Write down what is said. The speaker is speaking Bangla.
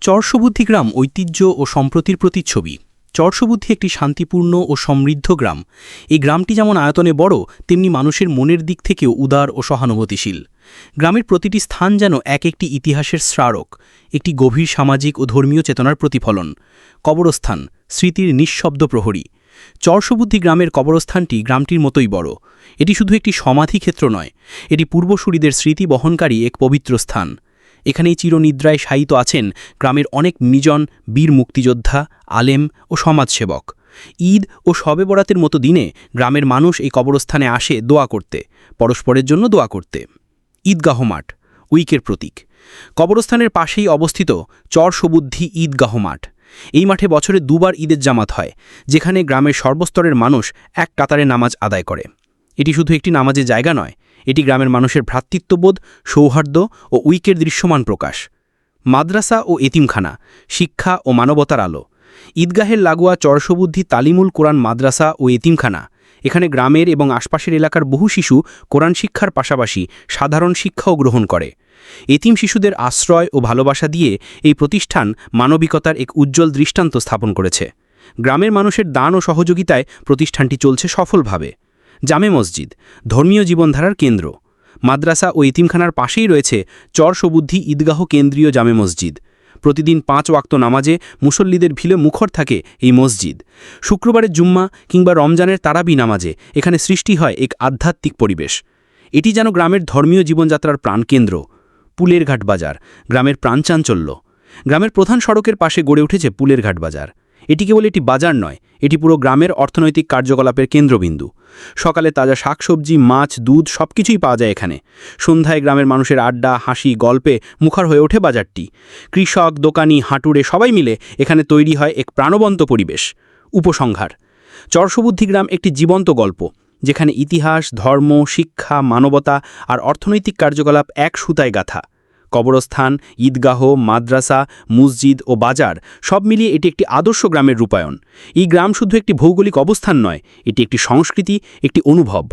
চরসবুদ্ধি গ্রাম ঐতিহ্য ও সম্প্রতির প্রতিচ্ছবি। চরসবুদ্ধি একটি শান্তিপূর্ণ ও সমৃদ্ধ গ্রাম। এই গ্রামটি যেমন আয়তনে বড়, তেমনি মানুষের মনের দিক থেকেও উদার ও সহানুভূতিশীল। গ্রামের প্রতিটি স্থান যেন এক একটি ইতিহাসের স্মারক, একটি গভীর সামাজিক ও ধর্মীয় চেতনার প্রতিফলন। কবরস্থান, স্মৃতির নিঃশব্দ প্রহরী। চরসবুদ্ধি গ্রামের কবরস্থানটি গ্রামটির মতোই বড়। এটি শুধু একটি সমাধি ক্ষেত্র নয়, এটি পূর্বসূরীদের স্মৃতি বহনকারী এক পবিত্র স্থান। এখানেই চিরনিদ্রায় শায়িত আছেন গ্রামের অনেক নিজন বীর মুক্তিযোদ্ধা, আলেম ও সমাজসেবক। ঈদ ও শবে বরাতের মতো দিনে গ্রামের মানুষ এই কবরস্থানে আসে দোয়া করতে, পরস্পরের জন্য দোয়া করতে। ঈদগাহ মাঠ, উইকের প্রতীক। কবরস্থানের পাশেই অবস্থিত চরসবুদ্ধি ঈদগাহ মাঠ। এই মাঠে বছরে দুবার ঈদের জামাত হয়, যেখানে গ্রামের সর্বস্তরের মানুষ এক কাতারে নামাজ আদায় করে। এটি শুধু একটি নামাজের জায়গা নয়, এটি গ্রামের মানুষের ভ্রাতৃত্ববোধ, সৌহার্দ্য ও ঐক্যের দৃশ্যমান প্রকাশ। মাদ্রাসা ও এতিমখানা, শিক্ষা ও মানবতার আলো। ঈদগাহের লাগোয়া চরসবুদ্ধি তালিমুল কোরআন মাদ্রাসা ও এতিমখানা। এখানে গ্রামের এবং আশপাশের এলাকার বহু শিশু কোরআন শিক্ষার পাশাপাশি সাধারণ শিক্ষাও গ্রহণ করে। এতিম শিশুদের আশ্রয় ও ভালোবাসা দিয়ে এই প্রতিষ্ঠান মানবিকতার এক উজ্জ্বল দৃষ্টান্ত স্থাপন করেছে। গ্রামের মানুষের দান ও সহযোগিতায় প্রতিষ্ঠানটি চলছে সফলভাবে। জামে মসজিদ, ধর্মীয় জীবনধারার কেন্দ্র। মাদ্রাসা ও এতিমখানার পাশেই রয়েছে চরসবুদ্ধি ঈদগাহ কেন্দ্রীয় জামে মসজিদ। প্রতিদিন 5 ওয়াক্ত নামাজে মুসল্লিদের ভিড়ে মুখর থাকে এই মসজিদ। শুক্রবারের জুম্মা কিংবা রমজানের তারাবি নামাজে এখানে সৃষ্টি হয় এক আধ্যাত্মিক পরিবেশ। এটি যেন গ্রামের ধর্মীয় জীবনযাত্রার প্রাণকেন্দ্র। পুলের ঘাট বাজার, গ্রামের প্রাণচাঞ্চল্য। গ্রামের প্রধান সড়কের পাশে গড়ে উঠেছে পুলের ঘাট বাজার। এটি কেবল একটি বাজার নয়, এটি পুরো গ্রামের অর্থনৈতিক কার্যকলাপের কেন্দ্রবিন্দু। সকালে তাজা শাকসবজি, মাছ, দুধ সবকিছুই পাওয়া যায় এখানে। সন্ধ্যায় গ্রামের মানুষের আড্ডা, হাসি, গল্পে মুখর হয়ে ওঠে বাজারটি। কৃষক, দোকানি, হাঁটুরে সবাই মিলে এখানে তৈরি হয় এক প্রাণবন্ত পরিবেশ। উপসংহার: চরসবুদ্ধি গ্রাম একটি জীবন্ত গল্প, যেখানে ইতিহাস, ধর্ম, শিক্ষা, মানবতা আর অর্থনৈতিক কার্যকলাপ এক সুতায় গাঁথা। কবরস্থান, ঈদগাহ, মাদ্রাসা, মসজিদ ও বাজার সব মিলিয়ে এটি একটি আদর্শ গ্রামের রূপায়ণ। এই গ্রাম শুধু একটি ভৌগোলিক অবস্থান নয়, এটি একটি সংস্কৃতি, একটি অনুভব।